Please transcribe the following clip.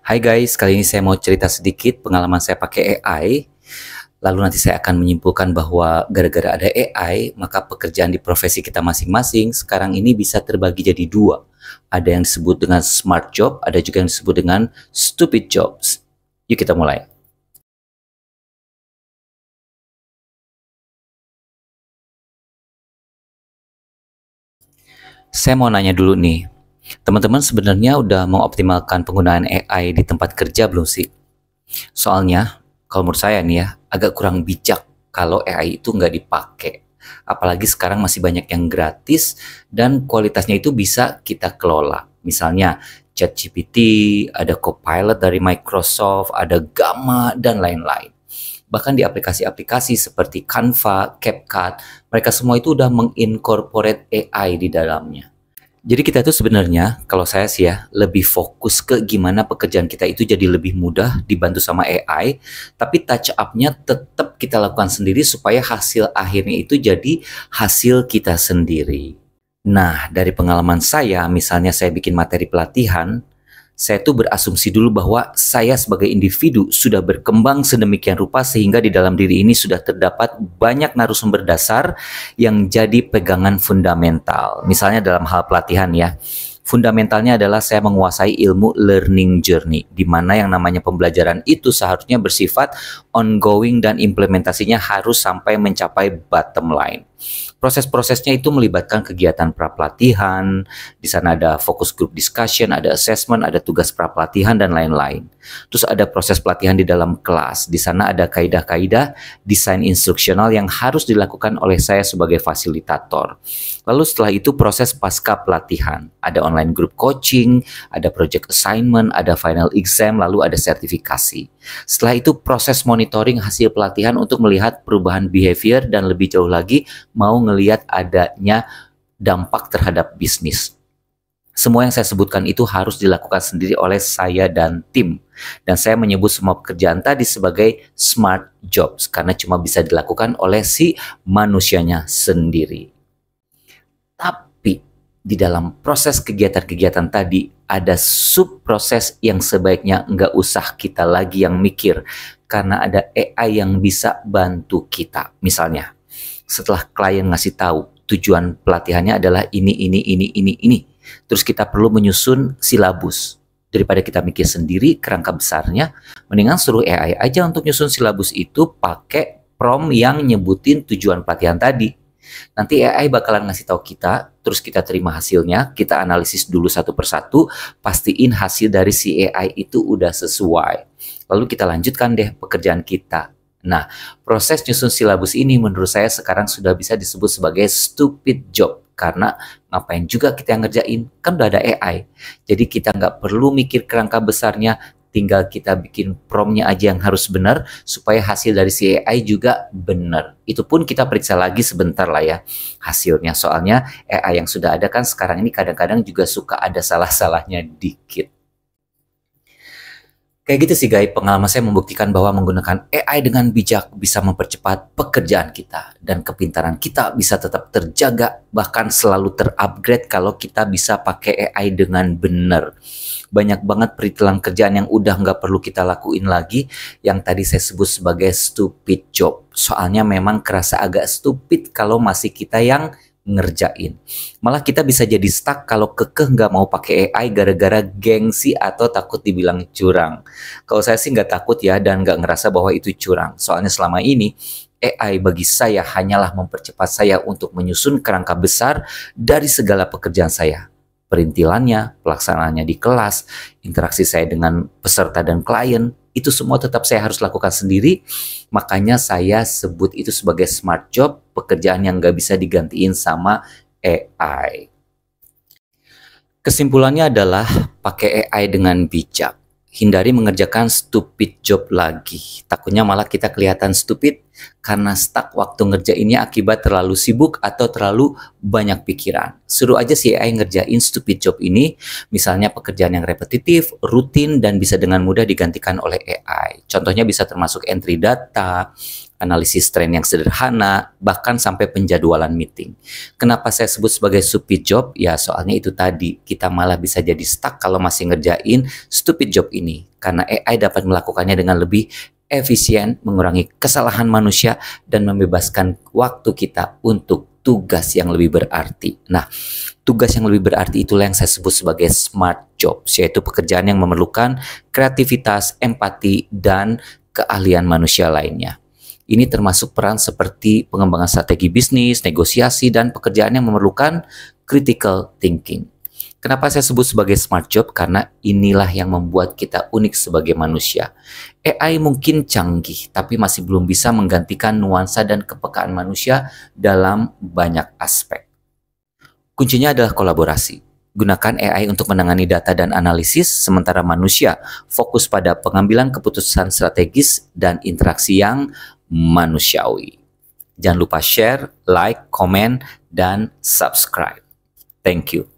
Hai guys, kali ini saya mau cerita sedikit pengalaman saya pakai AI. Lalu nanti saya akan menyimpulkan bahwa gara-gara ada AI, maka pekerjaan di profesi kita masing-masing sekarang ini bisa terbagi jadi dua. Ada yang disebut dengan smart job, ada juga yang disebut dengan stupid jobs. Yuk kita mulai. Saya mau nanya dulu nih, teman-teman sebenarnya udah mengoptimalkan penggunaan AI di tempat kerja belum sih? Soalnya, kalau menurut saya nih ya, agak kurang bijak kalau AI itu nggak dipakai. Apalagi sekarang masih banyak yang gratis dan kualitasnya itu bisa kita kelola. Misalnya ChatGPT, ada Copilot dari Microsoft, ada Gamma, dan lain-lain. Bahkan di aplikasi-aplikasi seperti Canva, CapCut, mereka semua itu udah mengincorporate AI di dalamnya. Jadi kita tuh sebenarnya, kalau saya sih ya, lebih fokus ke gimana pekerjaan kita itu jadi lebih mudah dibantu sama AI, tapi touch up-nya tetap kita lakukan sendiri supaya hasil akhirnya itu jadi hasil kita sendiri. Nah, dari pengalaman saya, misalnya saya bikin materi pelatihan, saya tuh berasumsi dulu bahwa saya sebagai individu sudah berkembang sedemikian rupa sehingga di dalam diri ini sudah terdapat banyak narasumber dasar yang jadi pegangan fundamental. Misalnya dalam hal pelatihan ya. Fundamentalnya adalah saya menguasai ilmu learning journey, di mana yang namanya pembelajaran itu seharusnya bersifat ongoing dan implementasinya harus sampai mencapai bottom line. Proses-prosesnya itu melibatkan kegiatan pra-pelatihan, di sana ada focus group discussion, ada assessment, ada tugas pra-pelatihan, dan lain-lain. Terus ada proses pelatihan di dalam kelas, di sana ada kaidah-kaidah desain instruksional yang harus dilakukan oleh saya sebagai fasilitator. Lalu setelah itu proses pasca pelatihan, ada online group coaching, ada project assignment, ada final exam, lalu ada sertifikasi. Setelah itu proses monitoring hasil pelatihan untuk melihat perubahan behavior dan lebih jauh lagi mau ngelihat adanya dampak terhadap bisnis. Semua yang saya sebutkan itu harus dilakukan sendiri oleh saya dan tim. Dan saya menyebut semua pekerjaan tadi sebagai smart jobs karena cuma bisa dilakukan oleh si manusianya sendiri. Tapi di dalam proses kegiatan-kegiatan tadi ada sub-proses yang sebaiknya nggak usah kita lagi yang mikir karena ada AI yang bisa bantu kita. Misalnya, setelah klien ngasih tahu tujuan pelatihannya adalah ini. Terus kita perlu menyusun silabus. Daripada kita mikir sendiri kerangka besarnya, mendingan suruh AI aja untuk nyusun silabus itu pakai prompt yang nyebutin tujuan pelatihan tadi. Nanti AI bakalan ngasih tahu kita, terus kita terima hasilnya, kita analisis dulu satu persatu, pastiin hasil dari si AI itu udah sesuai. Lalu kita lanjutkan deh pekerjaan kita. Nah, proses nyusun silabus ini menurut saya sekarang sudah bisa disebut sebagai stupid job. Karena ngapain juga kita yang ngerjain, kan udah ada AI. Jadi kita nggak perlu mikir kerangka besarnya, tinggal kita bikin promptnya aja yang harus benar, supaya hasil dari si AI juga benar. Itu pun kita periksa lagi sebentar lah ya hasilnya. Soalnya AI yang sudah ada kan sekarang ini kadang-kadang juga suka ada salah-salahnya dikit. Kayak gitu sih guys, pengalaman saya membuktikan bahwa menggunakan AI dengan bijak bisa mempercepat pekerjaan kita. Dan kepintaran kita bisa tetap terjaga, bahkan selalu terupgrade kalau kita bisa pakai AI dengan benar. Banyak banget peritilan kerjaan yang udah nggak perlu kita lakuin lagi, yang tadi saya sebut sebagai stupid job. Soalnya memang kerasa agak stupid kalau masih kita yang ngerjain. Malah kita bisa jadi stuck kalau kekeh nggak mau pakai AI gara-gara gengsi atau takut dibilang curang. Kalau saya sih nggak takut ya dan nggak ngerasa bahwa itu curang. Soalnya selama ini AI bagi saya hanyalah mempercepat saya untuk menyusun kerangka besar dari segala pekerjaan saya. Perintilannya, pelaksanaannya di kelas, interaksi saya dengan peserta dan klien, itu semua tetap saya harus lakukan sendiri. Makanya saya sebut itu sebagai smart job, pekerjaan yang nggak bisa digantiin sama AI. Kesimpulannya adalah pakai AI dengan bijak. Hindari mengerjakan stupid job lagi. Takutnya malah kita kelihatan stupid karena stuck waktu ngerjainnya akibat terlalu sibuk atau terlalu banyak pikiran. Suruh aja si AI ngerjain stupid job ini, misalnya pekerjaan yang repetitif, rutin, dan bisa dengan mudah digantikan oleh AI. Contohnya bisa termasuk entry data, analisis tren yang sederhana, bahkan sampai penjadwalan meeting. Kenapa saya sebut sebagai stupid job? Ya soalnya itu tadi, kita malah bisa jadi stuck kalau masih ngerjain stupid job ini. Karena AI dapat melakukannya dengan lebih efisien, mengurangi kesalahan manusia, dan membebaskan waktu kita untuk tugas yang lebih berarti. Nah, tugas yang lebih berarti itulah yang saya sebut sebagai smart jobs, yaitu pekerjaan yang memerlukan kreativitas, empati, dan keahlian manusia lainnya. Ini termasuk peran seperti pengembangan strategi bisnis, negosiasi, dan pekerjaan yang memerlukan critical thinking. Kenapa saya sebut sebagai smart job? Karena inilah yang membuat kita unik sebagai manusia. AI mungkin canggih, tapi masih belum bisa menggantikan nuansa dan kepekaan manusia dalam banyak aspek. Kuncinya adalah kolaborasi. Gunakan AI untuk menangani data dan analisis, sementara manusia fokus pada pengambilan keputusan strategis dan interaksi yang manusiawi. Jangan lupa share, like, komen, dan subscribe. Thank you.